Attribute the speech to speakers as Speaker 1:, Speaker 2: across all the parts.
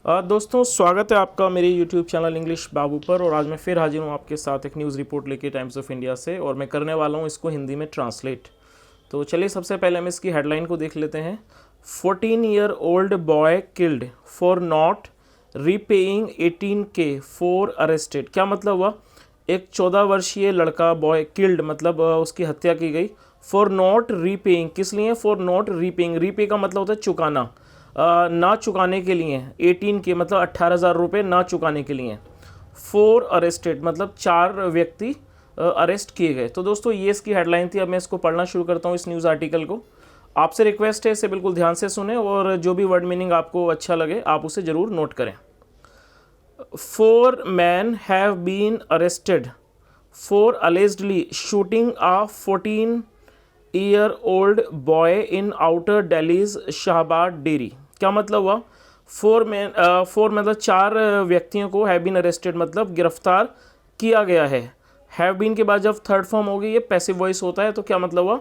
Speaker 1: दोस्तों स्वागत है आपका मेरे YouTube चैनल इंग्लिश बाबू पर। और आज मैं फिर हाजिर हूँ आपके साथ एक न्यूज़ रिपोर्ट लेके टाइम्स ऑफ इंडिया से, और मैं करने वाला हूँ इसको हिंदी में ट्रांसलेट। तो चलिए सबसे पहले हम इसकी हेडलाइन को देख लेते हैं। 14-year-old boy killed for not repaying 18K for arrested. क्या मतलब हुआ? एक 14 वर्षीय लड़का बॉय किल्ड मतलब उसकी हत्या की गई फॉर नॉट रीपेइंग। किस लिए? For not repaying. रीपे का मतलब होता है चुकाना, ना चुकाने के लिए। 18K मतलब 18,000 रुपये ना चुकाने के लिए। फोर अरेस्टेड मतलब 4 व्यक्ति अरेस्ट किए गए। तो दोस्तों ये इसकी हेडलाइन थी। अब मैं इसको पढ़ना शुरू करता हूँ इस न्यूज़ आर्टिकल को। आपसे रिक्वेस्ट है इसे बिल्कुल ध्यान से सुने, और जो भी वर्ड मीनिंग आपको अच्छा लगे आप उसे ज़रूर नोट करें। 4 men have been arrested for allegedly shooting a 14-year-old boy in outer Delhi's Shahbaz Dairy। क्या मतलब हुआ? 4 मतलब 4 व्यक्तियों को हैव बीन अरेस्टेड मतलब गिरफ्तार किया गया है। हैव बीन के बाद जब थर्ड फॉर्म होगी ये पैसिव वॉइस होता है। तो क्या मतलब हुआ?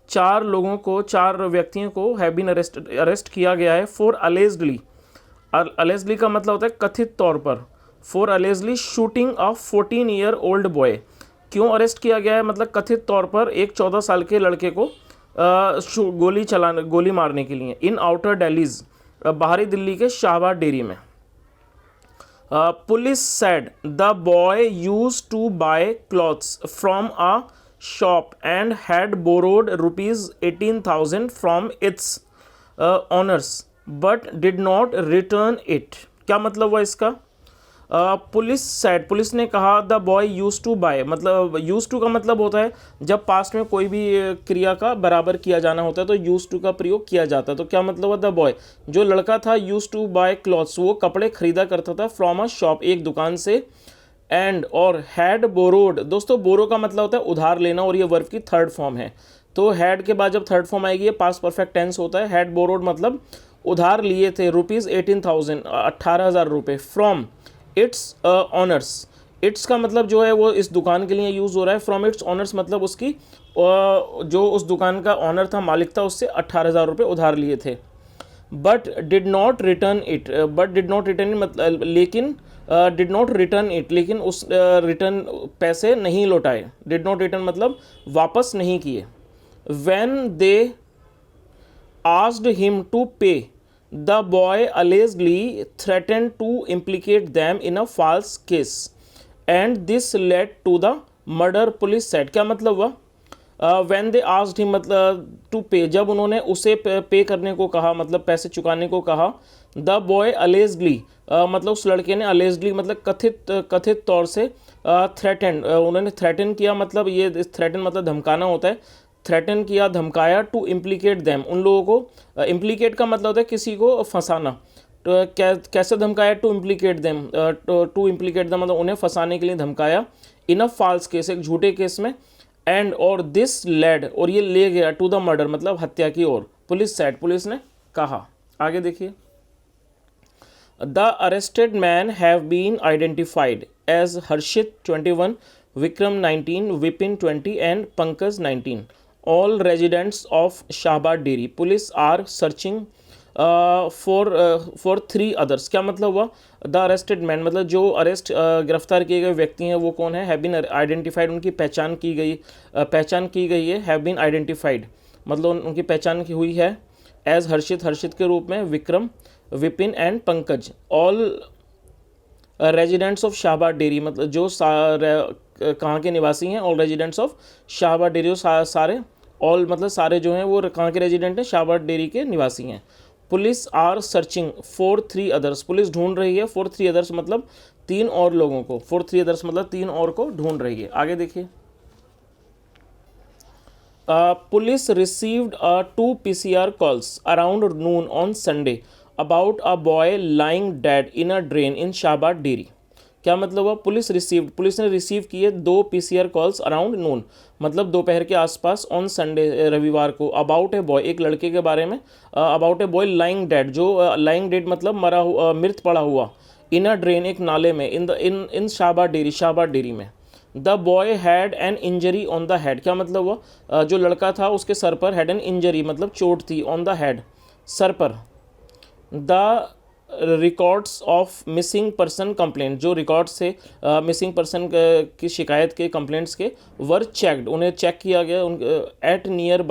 Speaker 1: 4 लोगों को, 4 व्यक्तियों को हैव बीन अरेस्ट किया गया है फॉर अलेजडली। अलेजडली का मतलब होता है कथित तौर पर। For allegedly shooting a 14-year-old boy. क्यों अरेस्ट किया गया है? मतलब कथित तौर पर एक 14 साल के लड़के को गोली मारने के लिए। इन आउटर दिल्लीज बाहरी दिल्ली के शाहबाज डेयरी में। Police said the boy used to buy clothes from a shop and had borrowed ₹18,000 from its owners but did not return it. क्या मतलब हुआ इसका? पुलिस सेड, पुलिस ने कहा the boy use to buy मतलब use to का मतलब होता है जब पास्ट में कोई भी क्रिया का बराबर किया जाना होता है तो यूज टू का प्रयोग किया जाता है। तो क्या मतलब हुआ? द बॉय जो लड़का था यूज टू बाय क्लॉथ्स वो कपड़े खरीदा करता था फ्रॉम अ शॉप एक दुकान से। एंड और हैड बोरोड। दोस्तों बोरो का मतलब होता है उधार लेना, और ये वर्ब की थर्ड फॉर्म है। तो हैड के बाद जब थर्ड फॉर्म आएगी ये पास्ट परफेक्ट टेंस होता है। हैड बोरोड मतलब उधार लिए थे ₹18,000 18,000 रुपये फ्रॉम इट्स ऑनर्स। इट्स का मतलब जो है वो इस दुकान के लिए यूज़ हो रहा है। फ्रॉम इट्स ऑनर्स मतलब उसकी जो उस दुकान का ऑनर था, मालिक था, उससे 18,000 रुपये उधार लिए थे। But did not return it. But did not return मतलब लेकिन डिड नॉट रिटर्न इट लेकिन उस रिटर्न पैसे नहीं लौटाए। डिड नॉट रिटर्न मतलब वापस नहीं किए। When they asked him to pay the boy allegedly threatened to implicate them in a false case and this led to the murder, police said। क्या मतलब हुआ? when they asked him मतलब to pay, जब उन्होंने उसे पे करने को कहा मतलब पैसे चुकाने को कहा। the boy allegedly मतलब उस लड़के ने allegedly मतलब कथित तौर से threatened उन्होंने threaten किया मतलब ये threaten मतलब धमकाना होता है। थ्रेटन किया, धमकाया। टू इम्प्लीकेट देम उन लोगों को। इम्प्लीकेट का मतलब होता है किसी को फंसाना। तो कैसे धमकाया? To implicate them. To implicate them मतलब उन्हें फंसाने के लिए धमकाया। इन अ फॉल्स केस एक झूठे केस में। एंड और दिस लेड और ये ले गया टू द मर्डर मतलब हत्या की ओर। पुलिस सेड पुलिस ने कहा। आगे देखिए। The arrested man have been identified as Harshit 21, Vikram 19, Vipin 20 and Pankaj 19, all residents of Shahbaz Dairy. Police are searching for 3 others। क्या मतलब हुआ? द अरेस्टेड मैन मतलब जो गिरफ्तार किए गए व्यक्ति हैं वो कौन है? हैव बीन आइडेंटिफाइड उनकी पहचान की गई है। हैव बीन आइडेंटिफाइड मतलब उनकी पहचान की हुई है एज हर्षित के रूप में, Vikram, Vipin and Pankaj. All residents of Shahbaz dairy मतलब जो कहाँ के निवासी हैं। All residents of Shahbaz dairy सारे, ऑल मतलब सारे जो हैं वो कहाँ के रेजिडेंट हैं? शाहबाज डेयरी के निवासी हैं। Police are searching for 3 others. Police ढूंढ रही है फॉर 3 अदर्स मतलब 3 और लोगों को। फॉर 3 अदर्स मतलब 3 और को ढूंढ रही है। आगे देखिए। Police received 2 PCR calls around Noon on Sunday about a boy lying dead in a drain in Shahbaz dairy. क्या मतलब हुआ? पुलिस ने रिसीव किए 2 PCR कॉल्स अराउंड नून मतलब दोपहर के आसपास ऑन संडे रविवार को। अबाउट ए बॉय एक लड़के के बारे में। About a boy lying dead जो लाइंग डेड मतलब मृत पड़ा हुआ। इन अ ड्रेन एक नाले में। इन शाहबाज डेयरी में। The boy had an injury on the head. क्या मतलब हुआ? जो लड़का था उसके सर पर हैड एन इंजरी मतलब चोट थी। ऑन द हेड सर पर। The records of missing person complaint, जो रिकॉर्ड्स थे मिसिंग पर्सन की शिकायत के कंप्लेंट्स के, वर चेकड, उन्हें चेक किया गया उन at near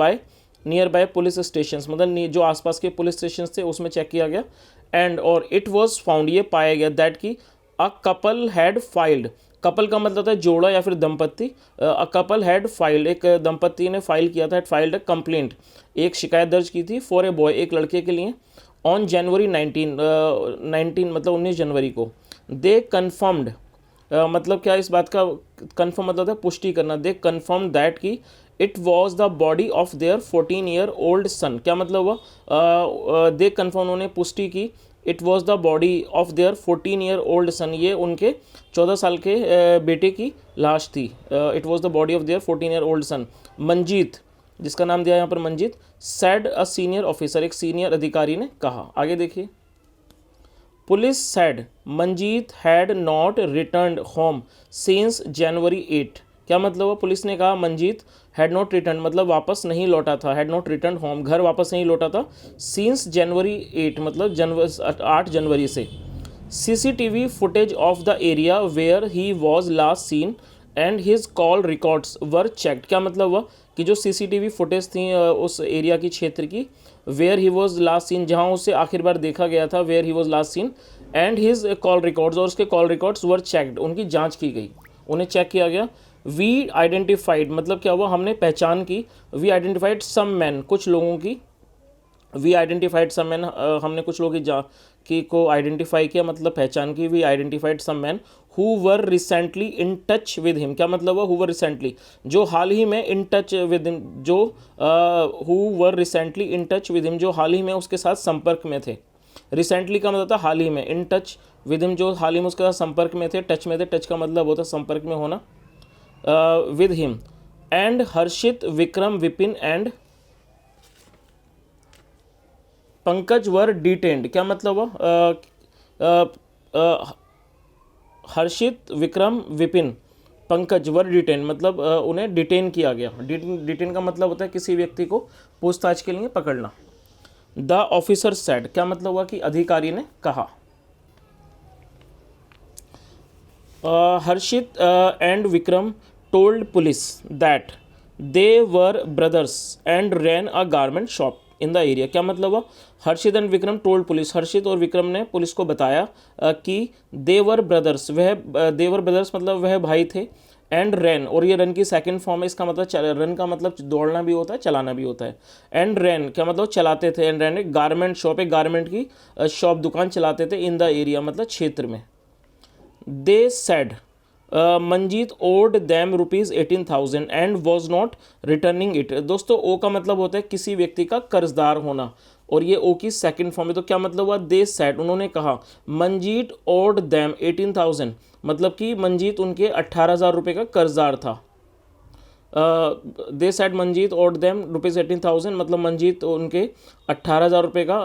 Speaker 1: by police station, मतलब जो आसपास के पुलिस स्टेशन थे उसमें चेक किया गया। एंड और इट वॉज फाउंड, ये पाया गया दैट कि a couple had filed, couple का मतलब है जोड़ा या फिर दंपत्ति, अ कपल हैड फाइल्ड, एक दंपत्ति ने फाइल किया था, हैड फाइल्ड अ कंप्लेंट, एक शिकायत दर्ज की थी, फॉर ए बॉय, एक लड़के के लिए, ऑन जनवरी 19 मतलब 19 जनवरी को। दे कन्फर्म्ड, मतलब क्या इस बात का कन्फर्म मतलब है पुष्टि करना, दे कन्फर्म दैट कि it was the body of their 14 year old son, क्या मतलब हुआ, दे कन्फर्म, उन्होंने पुष्टि की, it was the body of their 14 year old son, ये उनके 14 साल के बेटे की लाश थी, it was the body of their 14 year old son. Manjeet, जिसका नाम दिया यहाँ पर Manjeet, sad a senior officer, एक सीनियर अधिकारी ने कहा। आगे देखिए, police sad Manjeet had not return home since January 8, क्या मतलब हुआ, पुलिस ने कहा मंजीत हैड नॉट रिटर्न मतलब वापस नहीं लौटा था, हैड नॉट रिटर्न होम घर वापस नहीं लौटा था, सिंस जनवरी 8 मतलब 8 जनवरी से। CCTV footage of the area where he was last seen and his call records were checked, क्या मतलब हुआ कि जो सीसीटीवी फुटेज थी उस एरिया की, क्षेत्र की, where he was last seen, जहाँ उसे आखिर बार देखा गया था, where he was last seen, and his call records, और उसके कॉल रिकॉर्ड्स वर चेक्ड, उनकी जांच की गई, उन्हें चेक किया गया। वी आइडेंटिफाइड मतलब क्या हुआ, हमने पहचान की, वी आइडेंटिफाइड सम मैन, कुछ लोगों की, वी आइडेंटिफाइड सम मैन, हमने कुछ लोगों की को आइडेंटिफाई किया मतलब पहचान की, we identified some man who were recently in touch with him, क्या मतलब हुआ, हु वर रिसेंटली, जो हाल ही में इन टच विद हिम, जो who were recently in touch with him, जो हाल ही में उसके साथ संपर्क में थे। रिसेंटली का मतलब था हाल ही में, इन टच विद हिम, जो हाल ही में उसके साथ संपर्क में थे, टच में थे, टच का मतलब होता है संपर्क में होना, with him. And Harshit Vikram Vipin and Pankaj were detained, क्या मतलब हुआ, हर्षित विक्रम विपिन पंकज वर डिटेन मतलब उन्हें डिटेन किया गया। डिटेन का मतलब होता है किसी व्यक्ति को पूछताछ के लिए पकड़ना। द ऑफिसर सेड, क्या मतलब हुआ कि अधिकारी ने कहा। Harshit and Vikram told police that they were brothers and ran a garment shop in the area, क्या मतलब हुआ, Harshit and Vikram told police, Harshit और विक्रम ने पुलिस को बताया कि देवर ब्रदर्स, वह देवर ब्रदर्स मतलब वह भाई थे, एंड रैन, और ये रन की सेकंड फॉर्म है, इसका मतलब रन का मतलब दौड़ना भी होता है, चलाना भी होता है, एंड रैन क्या मतलब चलाते थे, एंड रैन एक गारमेंट शॉप, एक गारमेंट की शॉप दुकान चलाते थे, इन द एरिया मतलब क्षेत्र में। They said Manjeet owed them ₹18,000 and was not returning it, दोस्तों ओ का मतलब होता है किसी व्यक्ति का कर्जदार होना, और ये ओ की सेकंड फॉर्म है, तो क्या मतलब हुआ, दे सेड उन्होंने कहा, मंजीत ओड दैम 18,000 मतलब कि मंजीत उनके 18,000 रुपये का कर्जदार था। They said Manjeet owed them ₹18,000 मतलब मंजीत उनके 18,000 रुपये का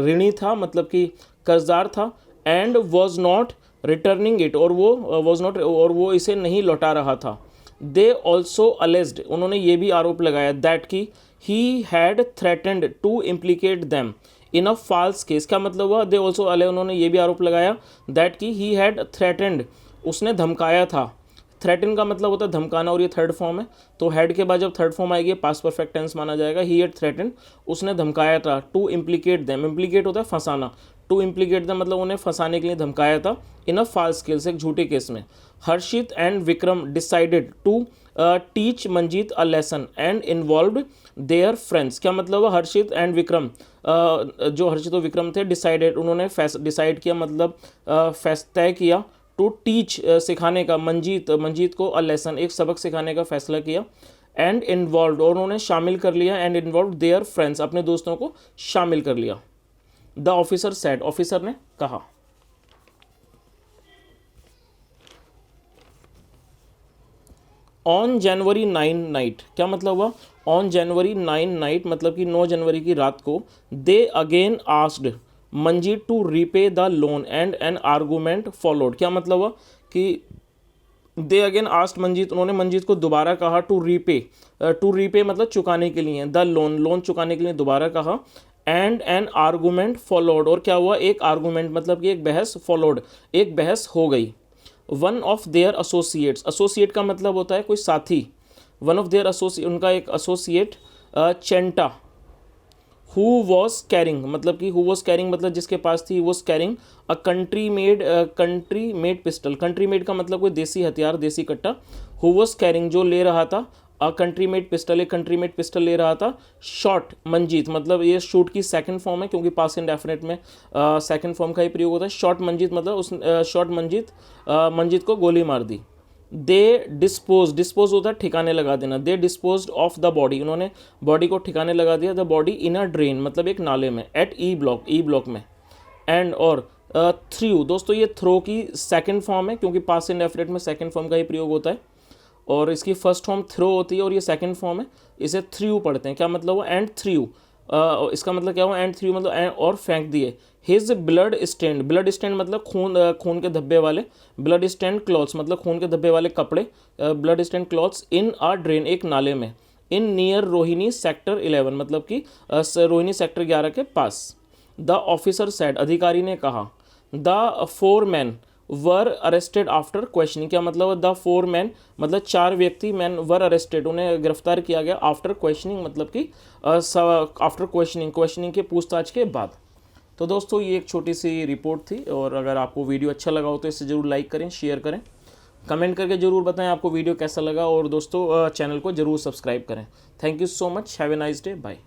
Speaker 1: ऋणी था, मतलब कि कर्जदार था, and was not returning it, और वो वॉज नॉट, और वो इसे नहीं लौटा रहा था। दे ऑल्सो अलेज्ड उन्होंने ये भी आरोप लगाया दैट कि he had threatened to implicate them in a false case, क्या मतलब हुआ, दे ऑल्सो अले उन्होंने ये भी आरोप लगाया दैट कि ही हैड थ्रेटेंड उसने धमकाया था, थ्रेटन का मतलब होता है धमकाना, और ये थर्ड फॉर्म है, तो हेड के बाद जब थर्ड फॉर्म आएगी पास्ट परफेक्ट टेंस माना जाएगा। ही हैड थ्रेटन उसने धमकाया था, टू इम्प्लीकेट देम, इम्प्लीकेट होता है फंसाना, टू इम्प्लीकेट देम मतलब उन्हें फंसाने के लिए धमकाया था, इन अ फॉल्स केस एक झूठे केस में। Harshit and Vikram decided to teach Manjeet a lesson and involve their friends, क्या मतलब है, हर्षित एंड विक्रम जो हर्षित और विक्रम थे, डिसाइडेड उन्होंने डिसाइड किया मतलब तय किया, टू टीच सिखाने का, मंजीत को अ लेसन एक सबक सिखाने का फैसला किया, एंड इन्वॉल्व और उन्होंने शामिल कर लिया, एंड इन्वॉल्व देयर फ्रेंड्स अपने दोस्तों को शामिल कर लिया। द ऑफिसर सेड ऑफिसर ने कहा। ऑन जनवरी 9 नाइट, क्या मतलब हुआ, ऑन जनवरी 9 नाइट मतलब कि 9 जनवरी की रात को, they again asked Manjeet to repay the loan and an argument followed, क्या मतलब हुआ कि दे अगेन आस्क्ड मंजीत उन्होंने मंजीत को दोबारा कहा टू रीपे मतलब चुकाने के लिए, द लोन चुकाने के लिए दोबारा कहा, एंड एन आर्गूमेंट फॉलोड, और क्या हुआ, एक आर्गूमेंट मतलब कि एक बहस, फॉलोड एक बहस हो गई। One of their associates, associate का मतलब होता है कोई साथी, वन ऑफ देयर एसोसिएट, उनका एक एसोसिएट चेंटा, हु वॉज कैरिंग मतलब कि हु वॉज कैरिंग मतलब जिसके पास थी, was carrying a country made pistol, country made का मतलब कोई देसी हथियार, देसी कट्टा, हु वॉज कैरिंग जो ले रहा था, अ कंट्री मेड पिस्टल एक कंट्री मेड पिस्टल ले रहा था, शॉट मंजीत मतलब ये शूट की सेकंड फॉर्म है क्योंकि पास इंडेफिनिट में सेकंड फॉर्म का ही प्रयोग होता है, शॉट मंजीत मतलब उस शॉट मंजीत को गोली मार दी। दे डिस्पोज होता है ठिकाने लगा देना, दे डिस्पोज ऑफ द बॉडी, उन्होंने बॉडी को ठिकाने लगा दिया, the body in a drain मतलब एक नाले में, एट ई ब्लॉक में, एंड और थ्रू, दोस्तों ये थ्रो की सेकंड फॉर्म है क्योंकि पास्ट इंडेफिनिट में सेकंड फॉर्म का ही प्रयोग होता है, और इसकी फर्स्ट फॉर्म थ्रो होती है और ये सेकंड फॉर्म है, इसे थ्रू पढ़ते हैं, क्या मतलब हुआ, एंड थ्रू, इसका मतलब क्या हुआ, एंड थ्रू मतलब और फेंक दिए, हिज ब्लड स्टेंड मतलब खून के धब्बे वाले, ब्लड स्टेंड क्लॉथ्स मतलब खून के धब्बे वाले कपड़े, ब्लड स्टेंड क्लॉथ्स इन आ ड्रेन एक नाले में, इन नियर रोहिणी सेक्टर 11 मतलब कि रोहिणी सेक्टर 11 के पास। द ऑफिसर सेड अधिकारी ने कहा, the four man were arrested after questioning, क्या मतलब, द फोर मैन मतलब चार व्यक्ति, मैन वर अरेस्टेड उन्हें गिरफ्तार किया गया, आफ्टर क्वेश्चनिंग मतलब कि आफ्टर क्वेश्चनिंग के पूछताछ के बाद। तो दोस्तों ये एक छोटी सी रिपोर्ट थी, और अगर आपको वीडियो अच्छा लगा हो तो इसे ज़रूर लाइक करें, शेयर करें, कमेंट करके ज़रूर बताएं आपको वीडियो कैसा लगा, और दोस्तों चैनल को ज़रूर सब्सक्राइब करें। Thank you so much, have a nice day, bye.